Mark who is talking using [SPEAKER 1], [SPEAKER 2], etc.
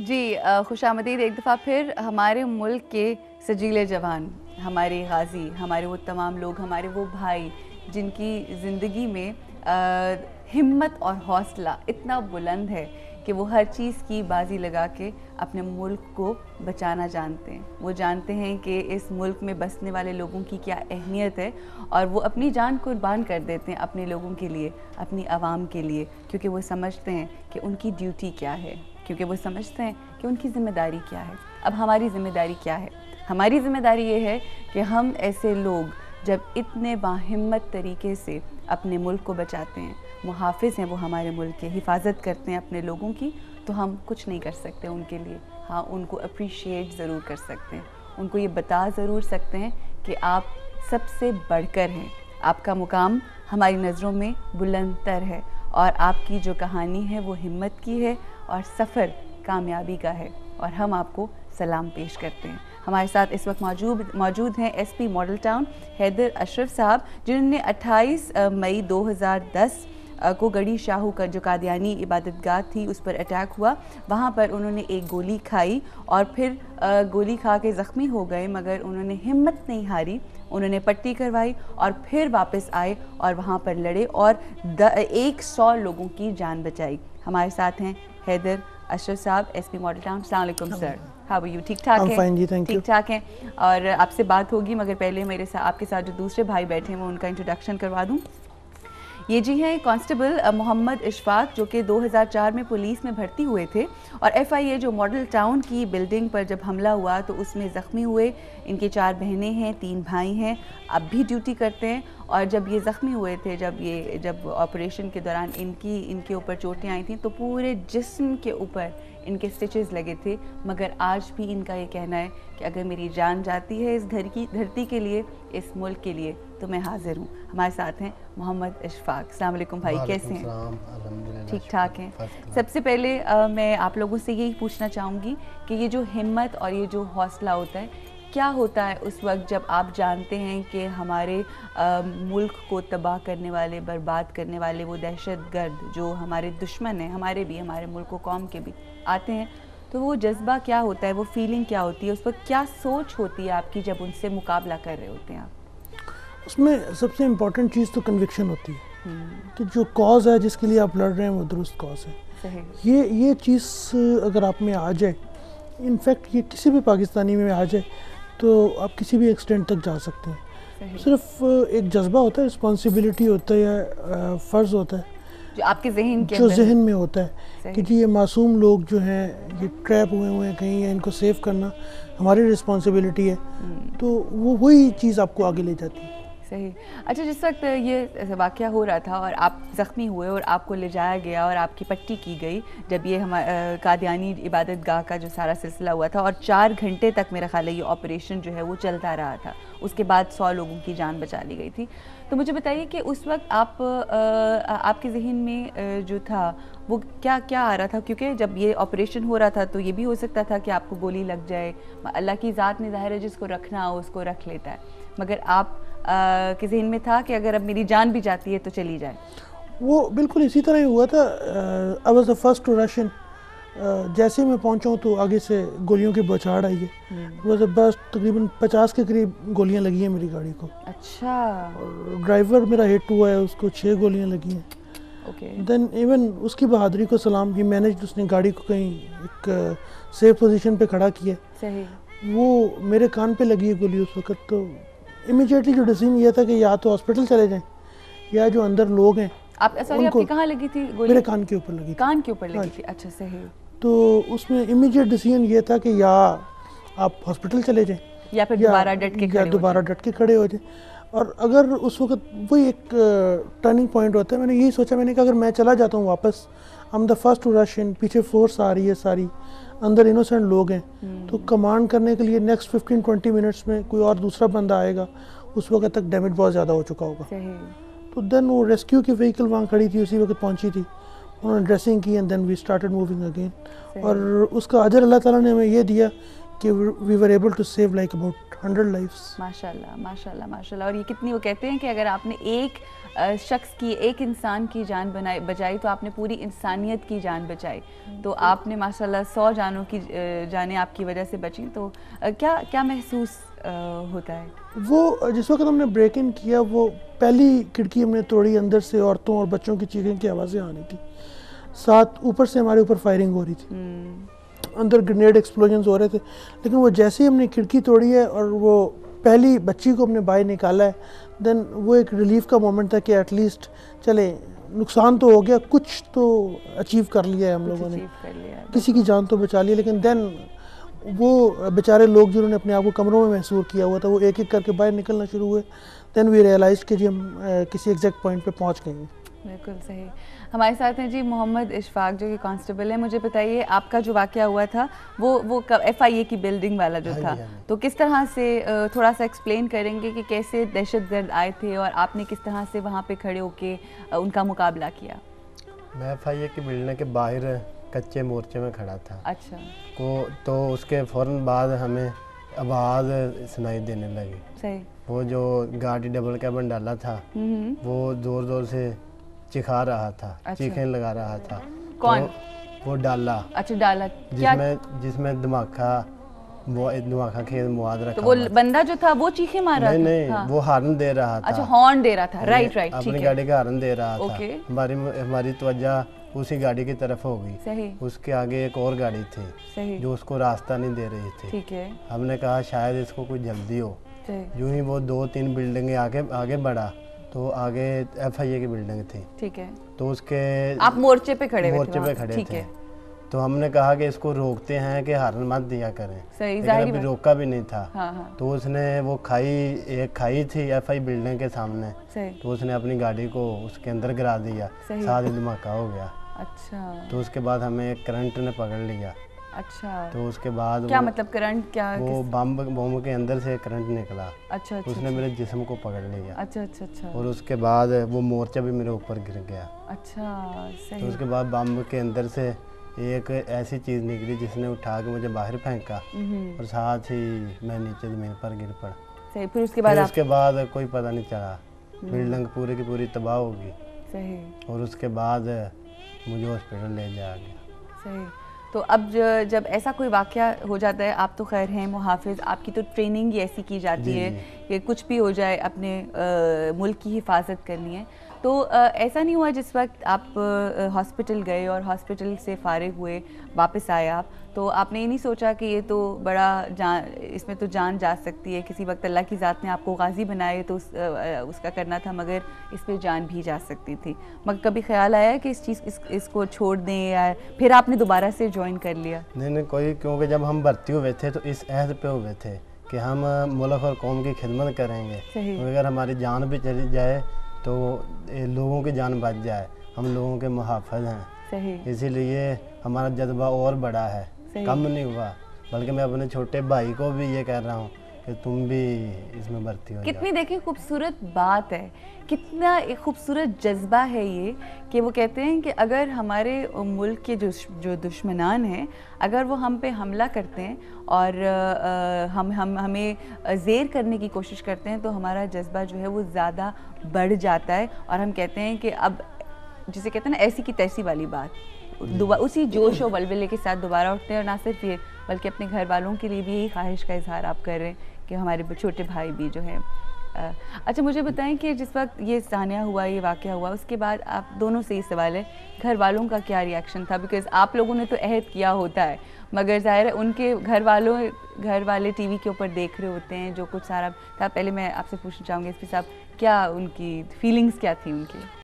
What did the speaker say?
[SPEAKER 1] जी खुशामदीद एक दफ़ा फिर हमारे मुल्क के सजीले जवान, हमारे गाज़ी, हमारे वो तमाम लोग, हमारे वो भाई जिनकी ज़िंदगी में हिम्मत और हौसला इतना बुलंद है कि वो हर चीज़ की बाजी लगा के अपने मुल्क को बचाना जानते हैं। वो जानते हैं कि इस मुल्क में बसने वाले लोगों की क्या अहमियत है और वो अपनी जान कुर्बान कर देते हैं अपने लोगों के लिए, अपनी आवाम के लिए, क्योंकि वो समझते हैं कि उनकी ड्यूटी क्या है, क्योंकि वो समझते हैं कि उनकी ज़िम्मेदारी क्या है। अब हमारी ज़िम्मेदारी क्या है? हमारी ज़िम्मेदारी ये है कि हम ऐसे लोग जब इतने बाहिम्मत तरीके से अपने मुल्क को बचाते हैं, मुहाफ़िज़ हैं वो हमारे मुल्क के, हिफाजत करते हैं अपने लोगों की, तो हम कुछ नहीं कर सकते उनके लिए। हाँ, उनको अप्रिशिएट ज़रूर कर सकते हैं, उनको ये बता ज़रूर सकते हैं कि आप सबसे बढ़कर हैं, आपका मुकाम हमारी नज़रों में बुलंदतर है और आपकी जो कहानी है वो हिम्मत की है और सफ़र कामयाबी का है और हम आपको सलाम पेश करते हैं। हमारे साथ इस वक्त मौजूद हैं एसपी मॉडल टाउन हैदर अशरफ साहब, जिन्होंने 28 मई 2010 को गढ़ी शाहू का जो कादियानी इबादतगाह थी उस पर अटैक हुआ, वहाँ पर उन्होंने एक गोली खाई और फिर गोली खा के ज़ख्मी हो गए, मगर उन्होंने हिम्मत नहीं हारी, उन्होंने पट्टी करवाई और फिर वापस आए और वहाँ पर लड़े और 100 लोगों की जान बचाई। हमारे साथ हैं हैदर अशरफ साहब, एसपी मॉडल टाउन। अस्सलाम वालेकुम सर, हाउ आर यू? ठीक ठाक हैं? ठीक ठाक हैं। और आपसे बात होगी, मगर पहले मेरे साथ आपके साथ जो दूसरे भाई बैठे हैं वो उनका इंट्रोडक्शन करवा दूँ। ये जी हैं कांस्टेबल मोहम्मद इशफाक, जो कि 2004 में पुलिस में भर्ती हुए थे और FIA जो मॉडल टाउन की बिल्डिंग पर जब हमला हुआ तो उसमें ज़ख्मी हुए। इनकी 4 बहनें हैं, 3 भाई हैं, अब भी ड्यूटी करते हैं। और जब ये ज़ख्मी हुए थे, जब ऑपरेशन के दौरान इनके ऊपर चोटें आई थी तो पूरे जिस्म के ऊपर इनके स्टिचेस लगे थे, मगर आज भी इनका ये कहना है कि अगर मेरी जान जाती है इस धरती के लिए, इस मुल्क के लिए, तो मैं हाज़िर हूँ। हमारे साथ हैं मोहम्मद इशफाक। अस्सलाम वालेकुम भाई, कैसे हैं? ठीक ठाक हैं। सबसे पहले मैं आप लोगों से यही पूछना चाहूँगी कि ये जो हिम्मत और ये जो हौसला होता है, क्या होता है उस वक्त जब आप जानते हैं कि हमारे मुल्क को तबाह करने वाले, बर्बाद करने वाले वो दहशतगर्द जो हमारे दुश्मन हैं, हमारे भी, हमारे मुल्क व कौम के भी आते हैं, तो वो जज्बा क्या होता है, वो फीलिंग क्या होती है, उस वक्त क्या सोच होती है आपकी जब उनसे मुकाबला कर रहे होते हैं आप?
[SPEAKER 2] उसमें सबसे इम्पॉर्टेंट चीज़ तो कन्विक्शन होती है कि जो कॉज है जिसके लिए आप लड़ रहे हैं वो दुरुस्त कॉज है। सही। ये चीज़ अगर आप में आ जाए, इनफैक्ट ये किसी भी पाकिस्तानी में आ जाए तो आप किसी भी एक्सटेंट तक जा सकते हैं। सिर्फ एक जज्बा होता है, रिस्पॉन्सिबिलिटी होता है या फ़र्ज़ होता है
[SPEAKER 1] जो आपके
[SPEAKER 2] जहन में होता है कि जी ये मासूम लोग जो हैं ये ट्रैप हुए हैं कहीं, या इनको सेव करना हमारी रिस्पॉन्सिबिलिटी है, तो वही चीज़ आपको आगे ले जाती है।
[SPEAKER 1] सही। अच्छा, जिस वक्त ये वाक़या हो रहा था और आप ज़ख्मी हुए और आपको ले जाया गया और आपकी पट्टी की गई, जब ये हमारे कादियानी इबादत गाह का जो सारा सिलसिला हुआ था और 4 घंटे तक मेरा ख्याल है ये ऑपरेशन जो है वो चलता रहा था, उसके बाद 100 लोगों की जान बचा ली गई थी, तो मुझे बताइए कि उस वक्त आपके ज़हन में जो था वो क्या क्या आ रहा था? क्योंकि जब ये ऑपरेशन हो रहा था तो ये भी हो सकता था कि आपको गोली लग जाए, अल्लाह की ज़ात ने ज़ाहिर है जिसको रखना हो उसको रख लेता है, मगर आप के ज़हन में था कि अगर अब मेरी जान भी जाती है तो चली जाए?
[SPEAKER 2] वो बिल्कुल इसी तरह ही हुआ था। I was the first to rush in. जैसे मैं पहुंचा हूँ तो आगे से गोलियों की बौछार आई है। बस तकरीबन 50 के करीब गोलियां लगी हैं मेरी गाड़ी को।
[SPEAKER 1] अच्छा।
[SPEAKER 2] और ड्राइवर मेरा हिट हुआ है, उसको 6 गोलियां लगी हैं। देन इवन उसकी बहादुरी को सलाम, ही मैनेज, उसने गाड़ी को कहीं एक सेफ पोजीशन पे खड़ा किया।
[SPEAKER 1] सही।
[SPEAKER 2] वो मेरे कान पे लगी है गोली उस वक्त, तो इमीडिएटली जो डिसीजन ये था कि या तो हॉस्पिटल चले जाएं या जो अंदर लोग हैं
[SPEAKER 1] आपकी कहाँ लगी थी गोली?
[SPEAKER 2] मेरे कान के ऊपर लगी।
[SPEAKER 1] कान के ऊपर लगी थी? अच्छा, सही।
[SPEAKER 2] तो उसमें इमीडिएट डिसीजन ये था कि या आप हॉस्पिटल चले जाएं
[SPEAKER 1] या फिर दोबारा डट के
[SPEAKER 2] खड़े हो जाएं। और अगर उस वक्त वही एक टर्निंग पॉइंट होता है, मैंने यही सोचा, मैंने कहा अगर मैं चला जाता हूँ वापस, I am the first to rush in, पीछे फोर्स आ रही है सारी, अंदर इनोसेंट लोग हैं, तो कमांड करने के लिए नेक्स्ट 15-20 मिनट्स में कोई और दूसरा बंदा आएगा, उस वक्त तक डैमेज बहुत ज़्यादा हो चुका होगा। तो देन वो रेस्क्यू की व्हीकल वहाँ खड़ी थी, उसी वक्त पहुँची थी, उन्होंने ड्रेसिंग की and then we started moving again. और उसका अजर अल्लाह ताला ने हमें ये दिया कि we were able to save like about 100 lives.
[SPEAKER 1] माशाल्लाह माशाल्लाह माशाल्लाह। और ये कितनी, वो कहते हैं कि अगर आपने एक शख्स की, एक इंसान की जान बचाई तो आपने पूरी इंसानियत की जान बचाई। तो आपने माशाल्लाह 100 जानों की जानें आपकी वजह से बची। तो क्या क्या महसूस होता है?
[SPEAKER 2] वो जिस वक्त हमने ब्रेक इन किया, वो पहली खिड़की हमने तोड़ी, अंदर से औरतों और बच्चों की चीखने की आवाज़ें आ रही थी, साथ ऊपर से हमारे ऊपर फायरिंग हो रही थी, अंदर ग्रेनेड एक्सप्लोजन्स हो रहे थे। लेकिन वो जैसे ही हमने खिड़की तोड़ी है और वो पहली बच्ची को हमने बाहर निकाला है, देन वो एक रिलीफ का मोमेंट था कि एटलीस्ट चले, नुकसान तो हो गया, कुछ तो अचीव कर लिया है हम लोगों ने, किसी की जान तो बचा ली। लेकिन देन वो बेचारे लोग जिन्होंने अपने आप को कमरों में महसूस किया हुआ था, वो एक एक करके बाहर निकलना शुरू हुए। देन वी रियलाइज कि जी हम किसी एग्जैक्ट पॉइंट पे पहुंच गए हैं।
[SPEAKER 1] बिल्कुल सही। हमारे साथ हैं जी मोहम्मद इशफाक जो कि कांस्टेबल हैं। मुझे बताइए, आपका जो वाक़या हुआ था वो FIA की बिल्डिंग वाला जो था, तो किस तरह से, थोड़ा सा एक्सप्लेन करेंगे कि कैसे दहशतगर्द आए थे और आपने किस तरह से वहाँ पे खड़े होके उनका मुकाबला किया?
[SPEAKER 3] मैं FIA की बिल्डिंग के बाहर कच्चे मोर्चे में खड़ा था।
[SPEAKER 1] अच्छा।
[SPEAKER 3] तो उसके फ़ौरन बाद हमें आवाज़ सुनाई देने लगी।
[SPEAKER 1] सही।
[SPEAKER 3] वो जो गाड़ी डबल कैबिन डाला था वो ज़ोर ज़ोर से चिखा रहा था। अच्छा। चीखें लगा रहा था।
[SPEAKER 1] कौन?
[SPEAKER 3] तो वो डाला।
[SPEAKER 1] अच्छा, डाला।
[SPEAKER 3] जिसमें धमाका खेल मुआद रखा।
[SPEAKER 1] तो वो बंदा जो था वो चीखे मार रहा था?
[SPEAKER 3] नहीं, हाँ। वो हॉर्न दे रहा था।
[SPEAKER 1] अच्छा, हॉर्न दे रहा था। राइट राइट,
[SPEAKER 3] अपनी गाड़ी का हॉर्न दे रहा था।
[SPEAKER 1] ओके।
[SPEAKER 3] हमारी तवज्जो उसी गाड़ी की तरफ हो गई।
[SPEAKER 1] सही।
[SPEAKER 3] उसके आगे एक और गाड़ी थी।
[SPEAKER 1] सही।
[SPEAKER 3] जो उसको रास्ता नहीं दे रही थी।
[SPEAKER 1] ठीक है।
[SPEAKER 3] हमने कहा शायद इसको कोई जल्दी हो। यूं ही वो 2-3 बिल्डिंगें आगे बढ़ा तो आगे FIA की बिल्डिंग थी। ठीक है। तो उसके
[SPEAKER 1] आप मोर्चे पे खड़े
[SPEAKER 3] थे। तो हमने कहा कि इसको रोकते हैं कि हॉर्न मत दिया करें।
[SPEAKER 1] सही।
[SPEAKER 3] लेकिन अभी रोका भी नहीं था।
[SPEAKER 1] हाँ।
[SPEAKER 3] तो उसने वो एक खाई थी FI बिल्डिंग के सामने। सही। तो उसने अपनी गाड़ी को उसके अंदर गिरा दिया। साथ ही धमाका हो गया। अच्छा। तो उसके बाद हमें एक करंट ने पकड़ लिया। अच्छा। तो उसके बाद
[SPEAKER 1] क्या मतलब करंट? क्या
[SPEAKER 3] वो बम के अंदर से करंट निकला।
[SPEAKER 1] अच्छा।
[SPEAKER 3] उसने मेरे जिस्म को पकड़ लिया।
[SPEAKER 1] अच्छा। और
[SPEAKER 3] उसके बाद वो मोर्चा भी मेरे ऊपर गिर गया।
[SPEAKER 1] अच्छा। सही।
[SPEAKER 3] तो उसके बाद बम के अंदर से एक ऐसी चीज़ निकली जिसने उठा के मुझे बाहर फेंका और साथ ही मैं नीचे ज़मीन पर गिर पड़ा।
[SPEAKER 1] सही। फिर
[SPEAKER 3] उसके बाद कोई पता नहीं चला, बिल्डिंग पूरी की पूरी तबाह होगी। सही। और उसके बाद मुझे हॉस्पिटल ले जाया गया।
[SPEAKER 1] सही। तो अब जब ऐसा कोई वाक़या हो जाता है, आप तो खैर हैं मुहाफ़िज़, आपकी तो ट्रेनिंग ही ऐसी की जाती है कि कुछ भी हो जाए अपने मुल्क की हिफाजत करनी है। तो ऐसा नहीं हुआ जिस वक्त आप हॉस्पिटल गए और हॉस्पिटल से फारिग हुए, वापस आए आप, तो आपने ये नहीं सोचा कि ये तो बड़ा इसमें तो जान जा सकती है, किसी वक्त अल्लाह की ज़ात ने आपको गाजी बनाए तो उसका करना था, मगर इस पर जान भी जा सकती थी? मगर कभी ख्याल आया कि इसको छोड़ दें या फिर आपने दोबारा से ज्वाइन कर लिया?
[SPEAKER 3] नहीं, क्योंकि जब हम भर्ती हुए थे तो इस अहद पे हुए थे कि हम मुल्क और कौम की खिदमत करेंगे। तो अगर हमारी जान भी चली जाए तो लोगों की जान बच जाए, हम लोगों के मुहाफ़िज़ हैं। सही। इसीलिए हमारा जज्बा और बड़ा है, कम नहीं हुआ। बल्कि मैं अपने छोटे भाई को भी ये कह रहा हूँ कि तुम भी इसमें भर्ती हो।
[SPEAKER 1] कितनी देखिए खूबसूरत बात है, कितना एक खूबसूरत जज्बा है ये कि वो कहते हैं कि अगर हमारे मुल्क के जो दुश्मनान हैं, अगर वो हम पे हमला करते हैं और हमें ज़ेर करने की कोशिश करते हैं, तो हमारा जज्बा जो है वो ज़्यादा बढ़ जाता है और हम कहते हैं कि अब जिसे कहते हैं ना ऐसी की तैसी वाली बात, उसी जोश और वलवले के साथ दोबारा उठते हैं। और ना सिर्फ ये बल्कि अपने घर वालों के लिए भी यही ख्वाहिश का इजहार आप कर रहे हैं कि हमारे छोटे भाई भी जो हैं। अच्छा, मुझे बताएं कि जिस वक्त ये सानिया हुआ, ये वाक़या हुआ, उसके बाद आप दोनों से ही सवाल है, घर वालों का क्या रिएक्शन था? बिकॉज़ आप लोगों ने तो अहद किया होता है, मगर ज़ाहिर है उनके घर वाले टीवी के ऊपर देख रहे होते हैं जो कुछ सारा था। पहले मैं आपसे पूछना चाहूँगी एसपी साहब, क्या उनकी फीलिंग्स क्या थी उनकी?